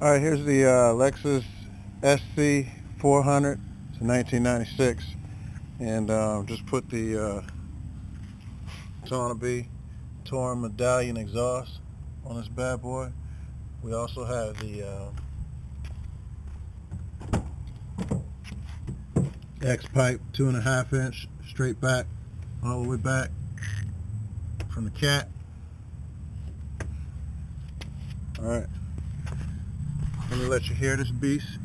Alright, here's the Lexus SC400. It's a 1996. And just put the Tanabe torn medallion exhaust on this bad boy. We also have the X pipe, 2.5 inch straight back, all the way back from the cat. Alright, let me let you hear this beast.